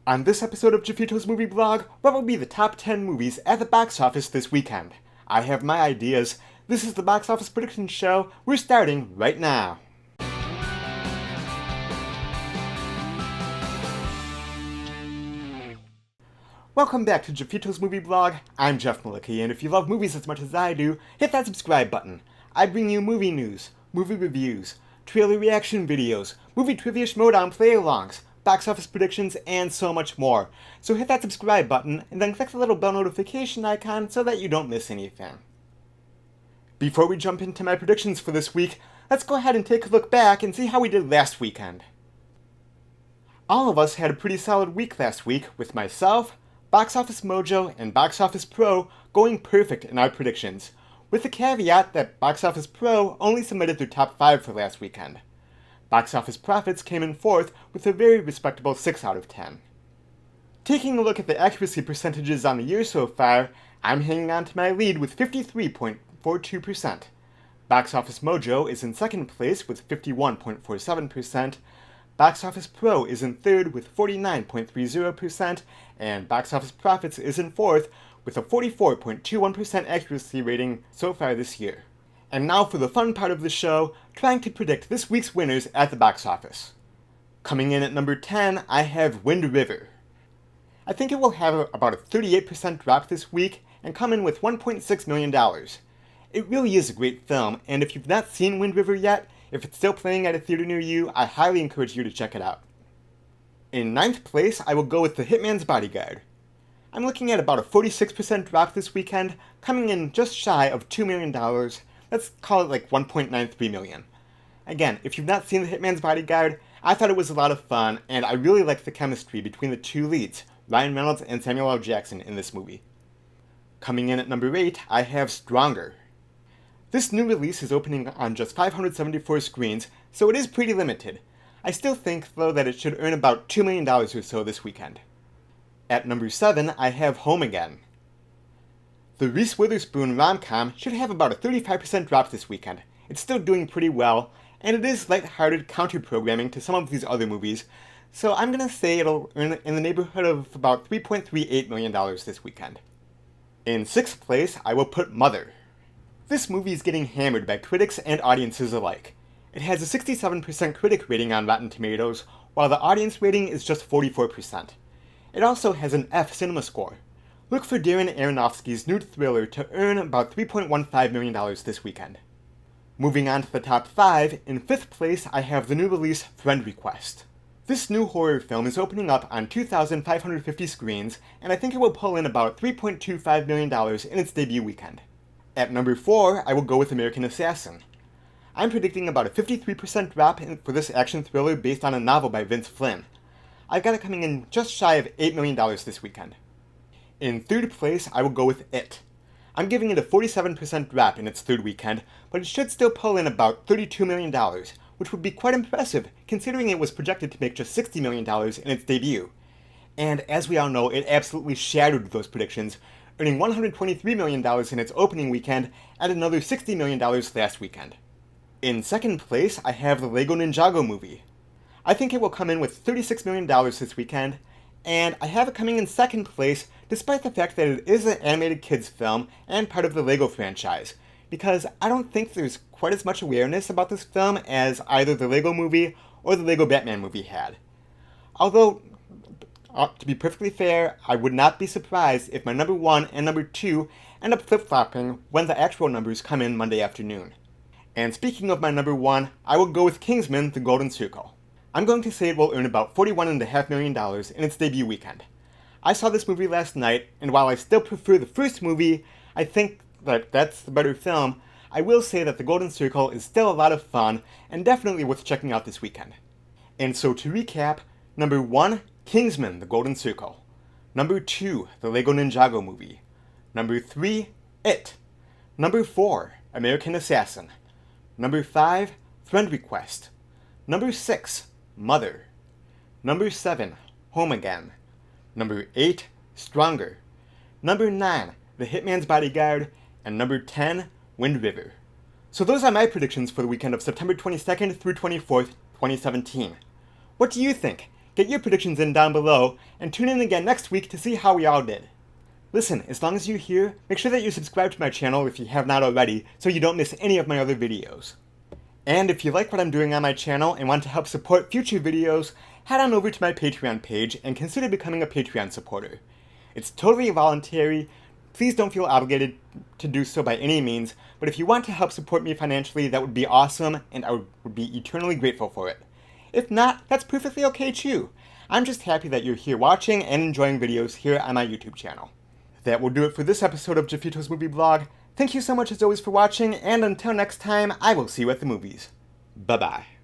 On this episode of Jeffito's Movie Blog, what will be the top 10 movies at the box office this weekend? I have my ideas. This is the Box Office Prediction Show. We're starting right now. Welcome back to Jeffito's Movie Blog. I'm Jeff Malicki, and if you love movies as much as I do, hit that subscribe button. I bring you movie news, movie reviews, trailer reaction videos, movie trivia schmoedown play-alongs, box office predictions, and so much more. So hit that subscribe button, and then click the little bell notification icon so that you don't miss anything. Before we jump into my predictions for this week, let's go ahead and take a look back and see how we did last weekend. All of us had a pretty solid week last week, with myself, Box Office Mojo, and Box Office Pro going perfect in our predictions, with the caveat that Box Office Pro only submitted their top 5 for last weekend. Box Office Profits came in 4th with a very respectable 6 out of 10. Taking a look at the accuracy percentages on the year so far, I'm hanging on to my lead with 53.42%. Box Office Mojo is in 2nd place with 51.47%, Box Office Pro is in 3rd with 49.30%, and Box Office Profits is in 4th with a 44.21% accuracy rating so far this year. And now for the fun part of the show, trying to predict this week's winners at the box office. Coming in at number 10, I have Wind River. I think it will have about a 38% drop this week and come in with $1.6 million. It really is a great film, and if you've not seen Wind River yet, if it's still playing at a theater near you, I highly encourage you to check it out. In 9th place, I will go with The Hitman's Bodyguard. I'm looking at about a 46% drop this weekend, coming in just shy of $2 million. Let's call it like $1.93 million. Again, if you've not seen The Hitman's Bodyguard, I thought it was a lot of fun, and I really liked the chemistry between the two leads, Ryan Reynolds and Samuel L. Jackson, in this movie. Coming in at number 8, I have Stronger. This new release is opening on just 574 screens, so it is pretty limited. I still think, though, that it should earn about $2 million or so this weekend. At number 7, I have Home Again. The Reese Witherspoon rom-com should have about a 35% drop this weekend. It's still doing pretty well, and it is light-hearted counter-programming to some of these other movies, so I'm gonna say it'll earn in the neighborhood of about $3.38 million this weekend. In 6th place, I will put Mother. This movie is getting hammered by critics and audiences alike. It has a 67% critic rating on Rotten Tomatoes, while the audience rating is just 44%. It also has an F cinema score. Look for Darren Aronofsky's new thriller to earn about $3.15 million this weekend. Moving on to the top 5, in 5th place I have the new release Friend Request. This new horror film is opening up on 2,550 screens, and I think it will pull in about $3.25 million in its debut weekend. At number 4, I will go with American Assassin. I'm predicting about a 53% drop for this action thriller based on a novel by Vince Flynn. I've got it coming in just shy of $8 million this weekend. In 3rd place, I will go with It. I'm giving it a 47% drop in its 3rd weekend, but it should still pull in about $32 million, which would be quite impressive considering it was projected to make just $60 million in its debut. And as we all know, it absolutely shattered those predictions, earning $123 million in its opening weekend and another $60 million last weekend. In 2nd place, I have the Lego Ninjago movie. I think it will come in with $36 million this weekend, and I have it coming in 2nd place despite the fact that it is an animated kids film and part of the Lego franchise, because I don't think there's quite as much awareness about this film as either the Lego movie or the Lego Batman movie had. Although, to be perfectly fair, I would not be surprised if my number 1 and number 2 end up flip-flopping when the actual numbers come in Monday afternoon. And speaking of my number 1, I will go with Kingsman: The Golden Circle. I'm going to say it will earn about $41.5 million in its debut weekend. I saw this movie last night, and while I still prefer the first movie, I think that that's the better film, I will say that The Golden Circle is still a lot of fun and definitely worth checking out this weekend. And so to recap, number 1, Kingsman: The Golden Circle. Number 2, the Lego Ninjago movie. Number 3, It. Number 4, American Assassin. Number 5, Friend Request. Number 6, Mother. Number 7, Home Again. Number 8, Stronger. Number 9, The Hitman's Bodyguard. And number 10, Wind River. So those are my predictions for the weekend of September 22nd through 24th, 2017. What do you think? Get your predictions in down below, and tune in again next week to see how we all did. Listen, as long as you're here, make sure that you subscribe to my channel if you have not already, so you don't miss any of my other videos. And if you like what I'm doing on my channel and want to help support future videos, head on over to my Patreon page and consider becoming a Patreon supporter. It's totally voluntary. Please don't feel obligated to do so by any means, but if you want to help support me financially, that would be awesome, and I would be eternally grateful for it. If not, that's perfectly okay too. I'm just happy that you're here watching and enjoying videos here on my YouTube channel. That will do it for this episode of Jeffito's Movie Blog. Thank you so much as always for watching, and until next time, I will see you at the movies. Bye-bye.